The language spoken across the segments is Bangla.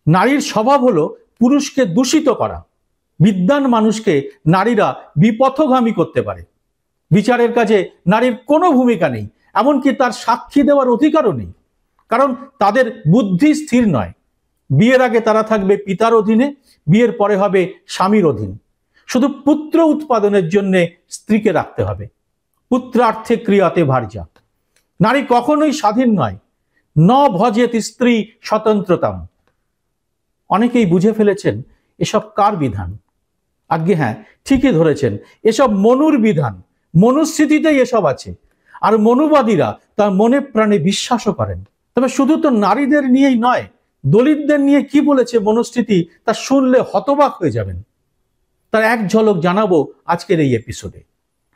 নারীর স্বভাব হলো পুরুষকে দূষিত করা। বিদ্বান মানুষকে নারীরা বিপথগামী করতে পারে। বিচারের কাজে নারীর কোনো ভূমিকা নেই, এমনকি তার সাক্ষী দেওয়ার অধিকারও নেই, কারণ তাদের বুদ্ধি স্থির নয়। বিয়ের আগে তারা থাকবে পিতার অধীনে, বিয়ের পরে হবে স্বামীর অধীন। শুধু পুত্র উৎপাদনের জন্য স্ত্রীকে রাখতে হবে। পুত্রার্থে ক্রিয়াতে ভার্যা। নারী কখনোই স্বাধীন নয়। ন ভজেত স্ত্রী স্বতন্ত্রতাম। অনেকেই বুঝে ফেলেছেন এসব কার বিধান। আজ্ঞে হ্যাঁ, ঠিকই ধরেছেন, এসব মনুর বিধান। মনুস্মৃতিতেই এসব আছে, আর মনুবাদীরা তার মনে প্রাণে বিশ্বাসও করেন। তবে শুধু তো নারীদের নিয়েই নয়, দলিতদের নিয়ে কি বলেছে মনুস্মৃতি তা শুনলে হতবাক হয়ে যাবেন। তার এক ঝলক জানাবো আজকের এই এপিসোডে।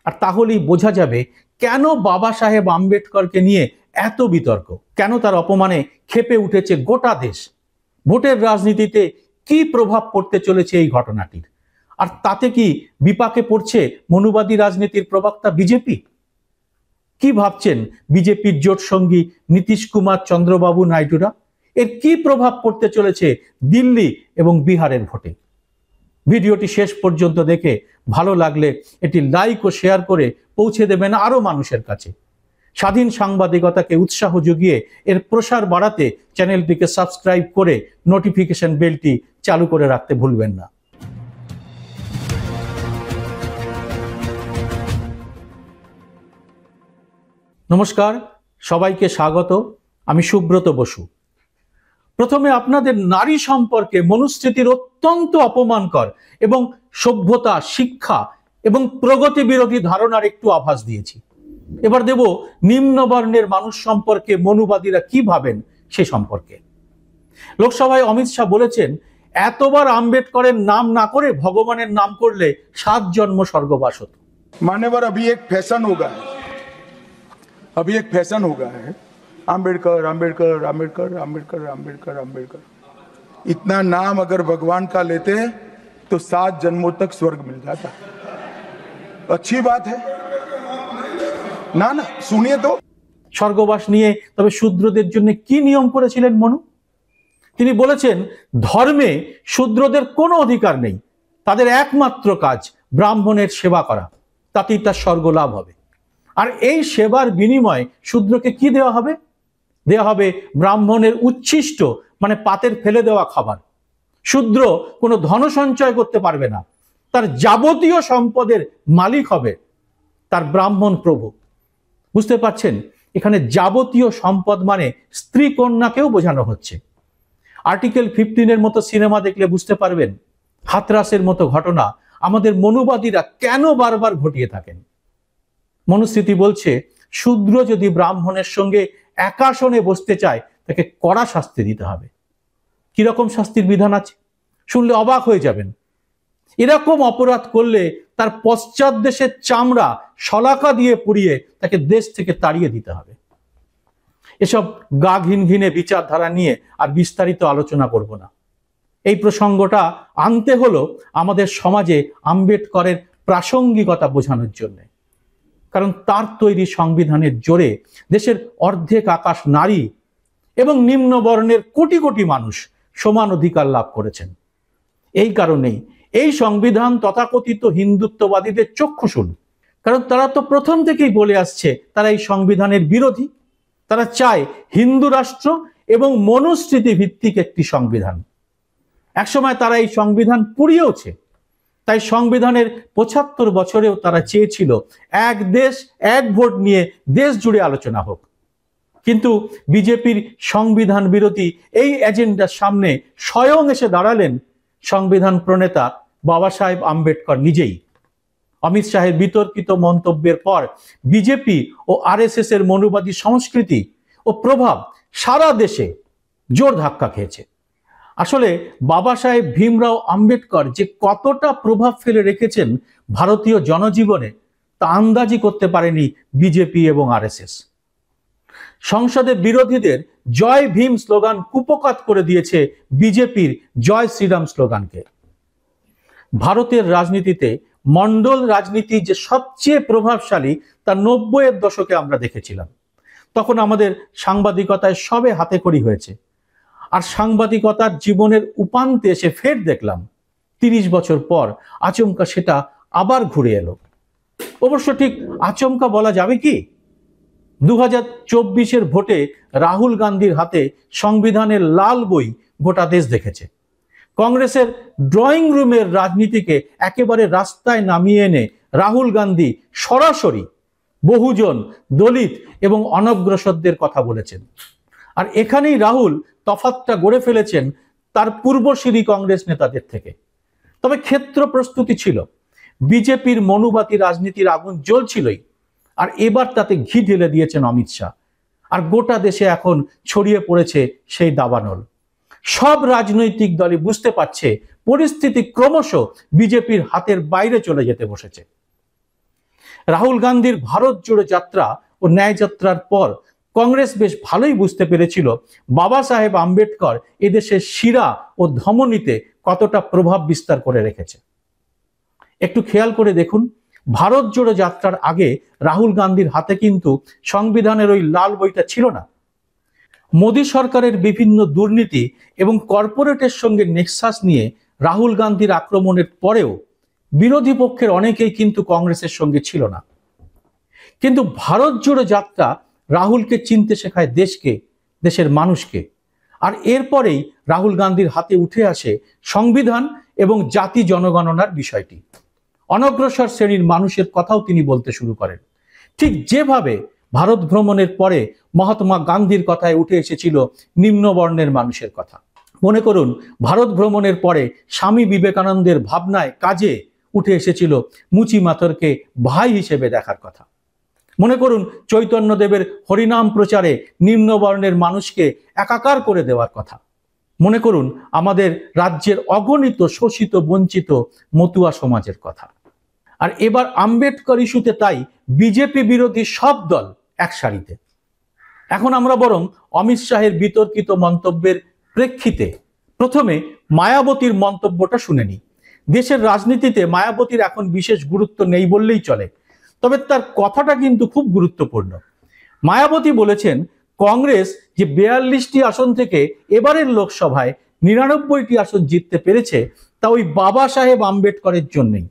আর তাহলেই বোঝা যাবে কেন বাবা সাহেব আম্বেদকরকে নিয়ে এত বিতর্ক, কেন তার অপমানে ক্ষেপে উঠেছে গোটা দেশ। ভোটের রাজনীতিতে কি প্রভাব পড়তে চলেছে এই ঘটনাটির, আর তাতে কি বিপাকে পড়ছে মনুবাদী রাজনীতির প্রবক্তা বিজেপি? কি ভাবছেন বিজেপির জোট সঙ্গী নীতিশ কুমার চন্দ্রবাবু নাইডুরা? এর কি প্রভাব পড়তে চলেছে দিল্লি এবং বিহারের ভোটে? ভিডিওটি শেষ পর্যন্ত দেখে ভালো লাগলে এটি লাইক ও শেয়ার করে পৌঁছে দেবেন আরো মানুষের কাছে। স্বাধীন সাংবাদিকতাকে উৎসাহ জুগিয়ে এর প্রসার বাড়াতে চ্যানেলটিকে সাবস্ক্রাইব করে নোটিফিকেশন বেলটি চালু করে রাখতে ভুলবেন না। নমস্কার, সবাইকে স্বাগত। আমি সুব্রত বসু। প্রথমে আপনাদের নারী সম্পর্কে মনুস্মৃতির অত্যন্ত অপমানকর এবং সভ্যতা, শিক্ষা এবং প্রগতি বিরোধী ধারণার একটু আভাস দিয়েছি। এবার দেব নিম্নবর্ণের মানুষ সম্পর্কে মনুবাদীরা কি ভাবেন সে সম্পর্কে। লোকসভায় অমিত শাহ বলেছেন, এতবার আম্বেদকরের নাম না করে ভগবানের নাম করলে 7 জন্ম স্বর্গবাস হতো। मान्यवर अभी एक फैशन हो गया है आम्बेडकर आम्बेडकर आम्बेडकर आम्बेडकर आम्बेडकर आम्बेडकर। इतना नाम अगर भगवान का लेते तो 7 जन्मों तक स्वर्ग मिल जाता। अच्छी बात है ना? सुनिए तो। স্বর্গবাস নিয়ে তবে শূদ্রদের জন্য কি নিয়ম করেছিলেন মনু? তিনি বলেছেন, ধর্মে শূদ্রদের কোনো অধিকার নেই, তাদের একমাত্র কাজ ব্রাহ্মণের সেবা করা, তাতেই তার স্বর্গ লাভ হবে। আর এই সেবার বিনিময়ে শূদ্রকে কি দেওয়া হবে? দেওয়া হবে ব্রাহ্মণের উচ্ছিষ্ট, মানে পাতের ফেলে দেওয়া খাবার। শূদ্র কোনো ধন সঞ্চয় করতে পারবে না, তার যাবতীয় সম্পদের মালিক হবে তার ব্রাহ্মণ প্রভু। বুঝতে পারছেন, এখানে যাবতীয় সম্পদ মানে স্ত্রী কন্যাকেও বোঝানো হচ্ছে। আর্টিকেল 15-এর মতো সিনেমা দেখলে বুঝতে পারবেন হাতরাসের মতো ঘটনা আমাদের মনুবাদীরা কেন বারবার ঘটিয়ে থাকেন। মনুস্মৃতি বলছে, শূদ্র যদি ব্রাহ্মণের সঙ্গে একাসনে বসতে চায় তাকে কড়া শাস্তি দিতে হবে। কিরকম শাস্তির বিধান আছে শুনলে অবাক হয়ে যাবেন। এরকম অপরাধ করলে তার পশ্চাৎ দেশের চামড়া শলাকা দিয়ে পুড়িয়ে তাকে দেশ থেকে তাড়িয়ে দিতে হবে। এসব গা ঘিনঘিনে বিচারধারা নিয়ে আর বিস্তারিত আলোচনা করব না। এই প্রসঙ্গটা আনতে হলো আমাদের সমাজে আম্বেদকরের প্রাসঙ্গিকতা বোঝানোর জন্য। কারণ তার তৈরি সংবিধানের জোরে দেশের অর্ধেক আকাশ নারী এবং নিম্নবর্ণের কোটি কোটি মানুষ সমান অধিকার লাভ করেছেন। এই কারণেই এই সংবিধান তথাকথিত হিন্দুত্ববাদীদের চক্ষুশূল। কারণ তারা তো প্রথম থেকেই বলে আসছে তারা এই সংবিধানের বিরোধী। তারা চায় হিন্দু রাষ্ট্র এবং মনুস্মৃতি ভিত্তিক একটি সংবিধান। একসময় তারা এই সংবিধান পুড়িয়েওছে। তাই সংবিধানের 75 বছরেও তারা চেয়েছিল এক দেশ এক ভোট নিয়ে দেশ জুড়ে আলোচনা হোক। কিন্তু বিজেপির সংবিধান বিরোধী এই এজেন্ডার সামনে স্বয়ং এসে দাঁড়ালেন সংবিধান প্রণেতা বাবা সাহেব আম্বেদকর নিজেই। অমিত শাহের বিতর্কিত মন্তব্যের পর বিজেপি ও আরএসএস এর মনুবাদী সংস্কৃতি ও প্রভাব সারা দেশে জোর ধাক্কা খেয়েছে। আসলে বাবা সাহেব ভীমরাও আম্বেদকর যে কতটা প্রভাব ফেলে রেখেছেন ভারতীয় জনজীবনে তা আন্দাজি করতে পারেনি বিজেপি এবং আরএসএস। সংসদে বিরোধীদের জয় ভীম স্লোগান কুপকাত করে দিয়েছে বিজেপির জয় শ্রীরাম স্লোগানকে। ভারতের রাজনীতিতে মণ্ডল রাজনীতি যে সবচেয়ে প্রভাবশালী তা 90-এর দশকে আমরা দেখেছিলাম। তখন আমাদের সাংবাদিকতায় সবে হাতেখড়ি হয়েছে। আর সাংবাদিকতার জীবনের উপান্তে এসে ফের দেখলাম 30 বছর পর আচমকা সেটা আবার ঘুরে এলো। অবশ্য ঠিক আচমকা বলা যাবে কি? 2024-এর ভোটে রাহুল গান্ধীর হাতে সংবিধানের লাল বই গোটা দেশ দেখেছে। কংগ্রেসের ড্রয়িং রুমের রাজনীতিকে একেবারে রাস্তায় নামিয়ে এনে রাহুল গান্ধী সরাসরি বহুজন, দলিত এবং অনগ্রসরদের কথা বলেছেন। আর এখানেই রাহুল তফাৎটা গড়ে ফেলেছেন তার পূর্বসূরি কংগ্রেস নেতাদের থেকে। তবে ক্ষেত্র প্রস্তুতি ছিল, বিজেপির মনুবাদী রাজনীতির আগুন জ্বলছিলই, আর এবার তাতে ঘি ঢেলে দিয়েছেন অমিত শাহ। আর গোটা দেশে এখন ছড়িয়ে পড়েছে সেই দাবানল। সব রাজনৈতিক দলই বুঝতে পারছে পরিস্থিতি ক্রমশ বিজেপির হাতের বাইরে চলে যেতে বসেছে। রাহুল গান্ধীর ভারত জোড়ো যাত্রা ও ন্যায় যাত্রার পর কংগ্রেস বেশ ভালোই বুঝতে পেরেছিল বাবা সাহেব আম্বেদকর এদেশের শিরা ও ধমনীতে কতটা প্রভাব বিস্তার করে রেখেছে। একটু খেয়াল করে দেখুন, ভারত জোড়ো যাত্রার আগে রাহুল গান্ধীর হাতে কিন্তু সংবিধানের ওই লাল বইটা ছিল না। মোদী সরকারের বিভিন্ন দুর্নীতি এবং কর্পোরেটের সঙ্গে নেক্সাস নিয়ে রাহুল গান্ধীর আক্রমণের পরেও বিরোধী পক্ষের অনেকেই কিন্তু কংগ্রেসের সঙ্গে ছিল না। কিন্তু ভারত জোড়ো যাত্রা রাহুলকে চিনতে শেখায় দেশকে, দেশের মানুষকে। আর এরপরেই রাহুল গান্ধীর হাতে উঠে আসে সংবিধান এবং জাতি জনগণনার বিষয়টি। অনগ্রসর শ্রেণীর মানুষের কথাও তিনি বলতে শুরু করেন, ঠিক যেভাবে ভারত ভ্রমণের পরে মহাত্মা গান্ধীর কথায় উঠে এসেছিল নিম্নবর্ণের মানুষের কথা। মনে করুন, ভারত ভ্রমণের পরে স্বামী বিবেকানন্দের ভাবনায় কাজে উঠে এসেছিল মুচি মাথরকে ভাই হিসেবে দেখার কথা। মনে করুন, চৈতন্যদেবের হরিনাম প্রচারে নিম্নবর্ণের মানুষকে একাকার করে দেওয়ার কথা। মনে করুন আমাদের রাজ্যের অগণিত শোষিত বঞ্চিত মতুয়া সমাজের কথা। আর এবার আম্বেদকর ইস্যুতে তাই বিজেপি বিরোধী সব দল এক সারিতে। এখন আমরা বরং অমিত শাহের বিতর্কিত মন্তব্যের প্রেক্ষিতে প্রথমে মায়াবতীর মন্তব্যটা শুনে নিই। দেশের রাজনীতিতে মায়াবতীর এখন বিশেষ গুরুত্ব নেই বললেই চলে, তবে তার কথাটা কিন্তু খুব গুরুত্বপূর্ণ। মায়াবতী বলেছেন, কংগ্রেস যে 42টি আসন থেকে এবারের লোকসভায় 99টি আসন জিততে পেরেছে তা ওই বাবা সাহেব আম্বেদকরের জন্যই।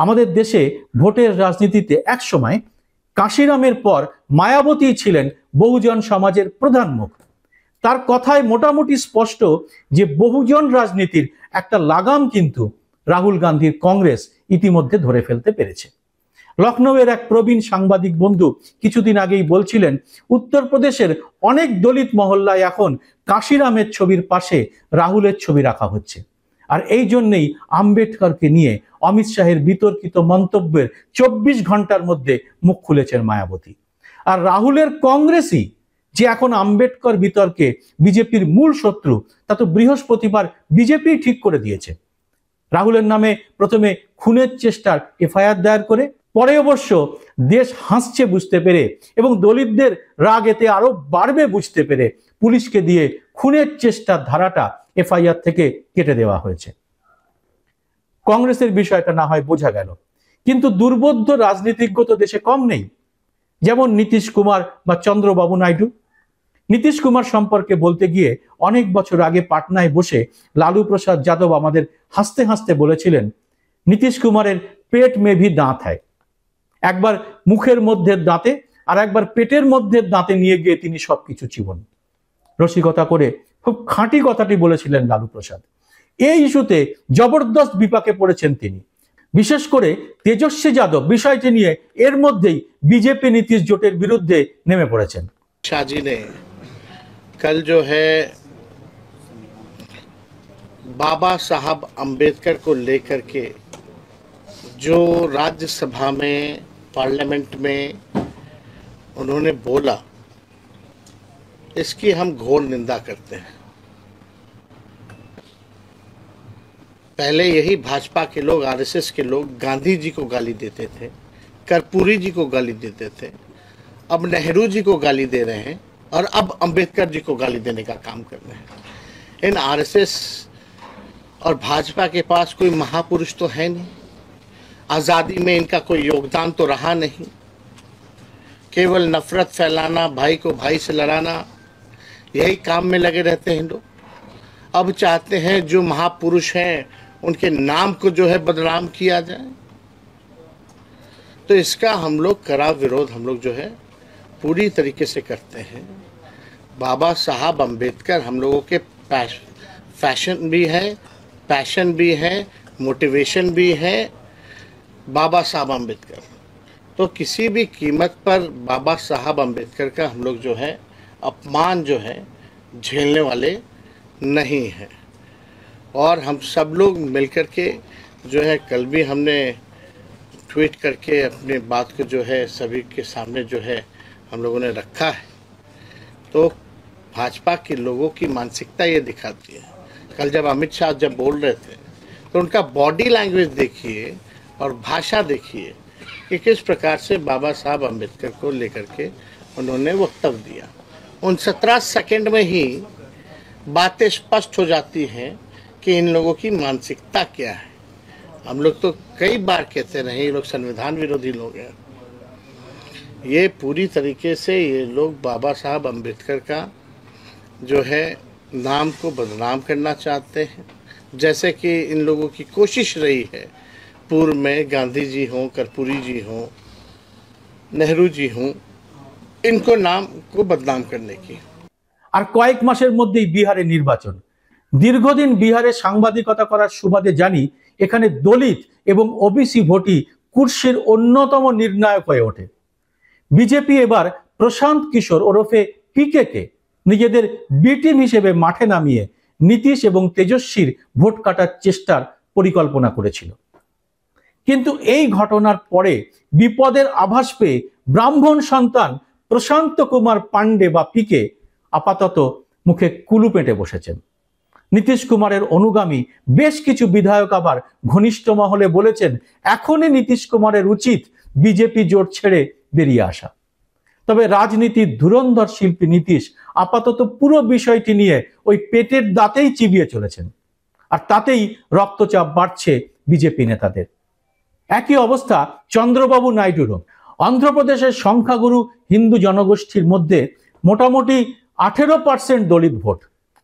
আমাদের দেশে ভোটের রাজনীতিতে এক সময় কাশিরামের পর মায়াবতী ছিলেন বহুজন সমাজের প্রধান মুখ। তার কথায় মোটামুটি স্পষ্ট যে বহুজন রাজনীতির একটা লাগাম কিন্তু রাহুল গান্ধীর কংগ্রেস ইতিমধ্যে ধরে ফেলতে পেরেছে। লখনৌয়ের এক প্রবীণ সাংবাদিক বন্ধু কিছুদিন আগেই বলছিলেন, উত্তরপ্রদেশের অনেক দলিত মহল্লায় এখন কাশিরামের ছবির পাশে রাহুলের ছবি রাখা হচ্ছে। আর এই জন্যেই আম্বেদকরকে নিয়ে অমিত শাহের বিতর্কিত মন্তব্যের 24 ঘন্টার মধ্যে মুখ খুলেছেন মায়াবতী। আর রাহুলের কংগ্রেসই যে এখন আম্বেদকর বিতর্কে বিজেপির মূল শত্রু, তা তো বৃহস্পতিবার বিজেপি ঠিক করে দিয়েছে। রাহুলের নামে প্রথমে খুনের চেষ্টার এফআইআর দায়ের করে, পরে অবশ্য দেশ হাসছে বুঝতে পেরে এবং দলিতদের রাগ এতে আরো বাড়বে বুঝতে পেরে পুলিশকে দিয়ে খুনের চেষ্টার ধারাটা এফআইআর থেকে কেটে দেওয়া হয়েছে। কংগ্রেসের বিষয়টা না হয় বোঝা গেল, কিন্তু দুর্বোধ্য রাজনীতিজ্ঞ তো দেশে কম নেই, যেমন নীতিশ কুমার বা চন্দ্রবাবু নাইডু। নীতিশ কুমার সম্পর্কে বলতে গিয়ে অনেক বছর আগে পাটনায় বসে লালু প্রসাদ যাদব আমাদের হাসতে হাসতে বলেছিলেন, নীতিশ কুমারের পেট মে ভি দাঁত হয়। একবার মুখের মধ্যে দাঁতে আর একবার পেটের মধ্যে দাঁতে নিয়ে গিয়ে তিনি সবকিছু চিবন। রসিকতা করে খুব খাঁটি কথাটি বলেছিলেন লালু প্রসাদ। এই ইস্যুতে জবরদস্ত বিপাকে পড়েছেন তিনি। বিশেষ করে তেজস্বী যাদব বিষয়টি নিয়ে এর মধ্যেই বিজেপি নীতিশ জোটের বিরুদ্ধে নেমে পড়েছেন। शाह जी ने कल जो है बाबा साहब अंबेडकर को लेकर के जो राज्यसभा में पार्लियामेंट में उन्होंने बोला, इसकी हम घोर निंदा करते हैं। पहले यही भाजपा के लोग, आरएसएस के लोग गांधी जी को गाली देते थे, कर्पूरी जी को गाली देते थे, अब नेहरू जी को गाली दे रहे हैं और अब अंबेडकर जी को गाली देने का काम कर रहे हैं। इन आरएसएस और भाजपा के पास कोई महापुरुष तो है नहीं, आज़ादी में इनका कोई योगदान तो रहा नहीं। केवल नफरत फैलाना, भाई को भाई से लड़ाना, यही काम में लगे रहते हैं लोग। अब चाहते हैं जो महापुरुष हैं उनके नाम को जो है बदनाम किया जाए। तो इसका हम लोग कड़ा विरोध हम लोग जो है पूरी तरीके से करते हैं। बाबा साहब अम्बेडकर हम लोगों के फैशन भी है, पैशन भी है, मोटिवेशन भी है। बाबा साहब अम्बेडकर, तो किसी भी कीमत पर बाबा साहब अम्बेडकर का हम लोग जो है अपमान जो है झेलने वाले नहीं हैं। और हम सब लोग मिलकर के जो है कल भी हमने ट्वीट करके अपनी बात को जो है सभी के सामने जो है हम लोगों ने रखा है। तो भाजपा के लोगों की मानसिकता ये दिखाती है। कल जब अमित शाह जब बोल रहे थे तो उनका बॉडी लैंग्वेज देखिए और भाषा देखिए कि किस प्रकार से बाबा साहब अम्बेडकर को लेकर के उन्होंने वक्तव्य दिया। उन 17 सेकंड में ही बातें स्पष्ट हो जाती हैं कि इन लोगों की मानसिकता क्या है। हम लोग तो कई बार कहते रहे ये लोग संविधान विरोधी लोग हैं। ये पूरी तरीके से ये लोग बाबा साहब अम्बेडकर का जो है नाम को बदनाम करना चाहते हैं। जैसे कि इन लोगों की कोशिश रही है पूर्व में, गांधी जी हों, कर्पूरी जी हों, नेहरू जी हों, इनको नाम को बदनाम करने की। আর কয়েক মাসের মধ্যেই বিহারে নির্বাচন। দীর্ঘদিন বিহারে সাংবাদিকতা করার সুবাদে জানি এখানে দলিত এবং ওবিসি ভোটই কুর্সির অন্যতম নির্ণায়ক হয়ে ওঠে। বিজেপি এবার প্রশান্ত কিশোর ওরফে পিকেকে নিজেদের বি টিম হিসেবে মাঠে নামিয়ে নীতিশ এবং তেজস্বীর ভোট কাটার চেষ্টার পরিকল্পনা করেছিল। কিন্তু এই ঘটনার পরে বিপদের আভাস পেয়ে ব্রাহ্মণ সন্তান প্রশান্ত কুমার পান্ডে বা পিকে আপাতত মুখে কুলু পেটে বসেছেন। নীতিশ কুমারের অনুগামী বেশ কিছু বিধায়ক আবার ঘনিষ্ঠ মহলে বলেছেন এখনই নীতিশ কুমারের উচিত বিজেপি জোট ছেড়ে বেরিয়ে আসা। তবে রাজনীতির ধুরন্ধর শিল্পী নীতিশ আপাতত পুরো বিষয়টি নিয়ে ওই পেটের দাঁতেই চিবিয়ে চলেছেন। আর তাতেই রক্তচাপ বাড়ছে বিজেপি নেতাদের। একই অবস্থা চন্দ্রবাবু নাইডুরও। অন্ধ্রপ্রদেশের সংখ্যাগুরু হিন্দু জনগোষ্ঠীর মধ্যে মোটামুটি 18% দলিত ভোট।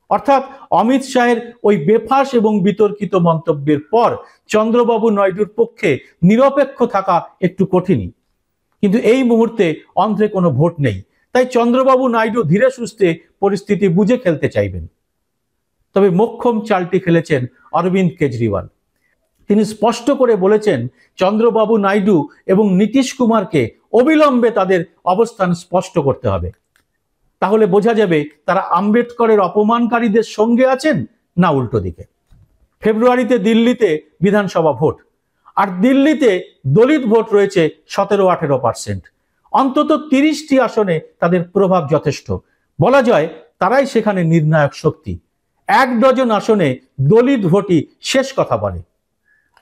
অর্থাৎ অমিত শাহের ওই বেফাস এবং বিতর্কিত মন্তব্যের পর চন্দ্রবাবু নাইডুর পক্ষে নিরপেক্ষ থাকা একটু কঠিনই। কিন্তু এই মুহূর্তে অন্ধ্রে কোনো ভোট নেই, তাই চন্দ্রবাবু নাইডু ধীরে সুস্থে পরিস্থিতি বুঝে খেলতে চাইবেন। তবে মোক্ষম চালটি খেলেছেন অরবিন্দ কেজরিওয়াল। তিনি স্পষ্ট করে বলেছেন চন্দ্রবাবু নাইডু এবং নীতিশ কুমারকে অবিলম্বে তাদের অবস্থান স্পষ্ট করতে হবে। তাহলে বোঝা যাবে তারা আম্বেদকরের অপমানকারীদের সঙ্গে আছেন না উল্টো দিকে। ফেব্রুয়ারিতে দিল্লিতে বিধানসভা ভোট, আর দিল্লিতে দলিত ভোট রয়েছে 17-18%। অন্তত 30টি আসনে তাদের প্রভাব যথেষ্ট। বলা যায় তারাই সেখানে নির্ণায়ক শক্তি। 1 ডজন আসনে দলিত ভোটই শেষ কথা বলে।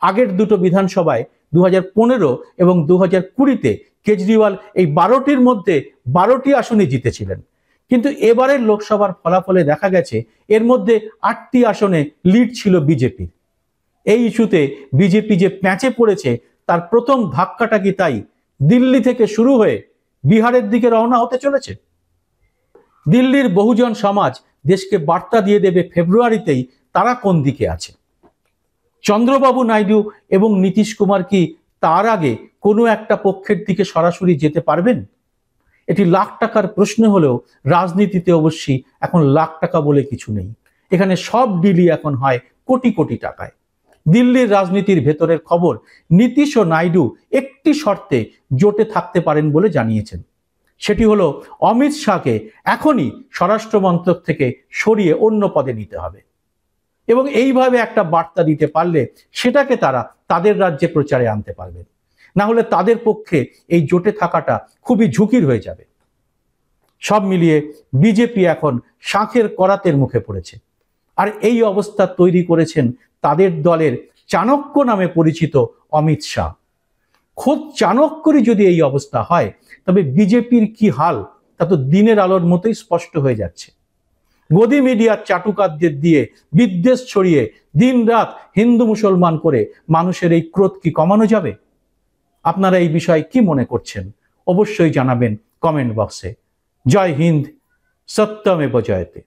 আগের দুটো বিধানসভায় 2015 এবং 2020-তে কেজরিওয়াল এই 12টির মধ্যে 12টি আসনে জিতেছিলেন। কিন্তু এবারের লোকসভার ফলাফলে দেখা গেছে এর মধ্যে 8টি আসনে লিড ছিল বিজেপির। এই ইস্যুতে বিজেপি যে প্যাঁচে পড়েছে তার প্রথম ধাক্কাটা কি তাই দিল্লি থেকে শুরু হয়ে বিহারের দিকে রওনা হতে চলেছে? দিল্লির বহুজন সমাজ দেশকে বার্তা দিয়ে দেবে ফেব্রুয়ারিতেই তারা কোন দিকে আছে। চন্দ্রবাবু নাইডু এবং নীতিশ কুমার কি তার আগে কোনো একটা পক্ষের দিকে সরাসরি যেতে পারবেন? এটি লাখ টাকার প্রশ্ন হলেও রাজনীতিতে অবশ্যই এখন লাখ টাকা বলে কিছু নেই। এখানে সব ডিলই এখন হয় কোটি কোটি টাকায়। দিল্লির রাজনীতির ভেতরের খবর, নীতিশ ও নাইডু একটি শর্তে জোটে থাকতে পারেন বলে জানিয়েছেন। সেটি হলো অমিত শাহকে এখনই স্বরাষ্ট্র মন্ত্রক থেকে সরিয়ে অন্য পদে নিতে হবে। এবং এইভাবে একটা বার্তা দিতে পারলে সেটাকে তারা তাদের রাজ্যে প্রচারে আনতে পারবেন। না হলে তাদের পক্ষে এই জোটে থাকাটা খুবই ঝুঁকির হয়ে যাবে। সব মিলিয়ে বিজেপি এখন শাঁখের করাতের মুখে পড়েছে। আর এই অবস্থা তৈরি করেছেন তাদের দলের চাণক্য নামে পরিচিত অমিত শাহ। খোদ চাণক্যরই যদি এই অবস্থা হয় তবে বিজেপির কি হাল তা তো দিনের আলোর মতোই স্পষ্ট হয়ে যাচ্ছে। গদি মিডিয়ার চাটুকারদের দিয়ে বিদ্বেষ ছড়িয়ে দিনরাত হিন্দু মুসলমান করে মানুষের এই ক্রোধ কি কমানো যাবে? আপনারা এই বিষয়ে কি মনে করছেন অবশ্যই জানাবেন কমেন্ট বক্সে। জয় হিন্দ, सत्यमेव जयते।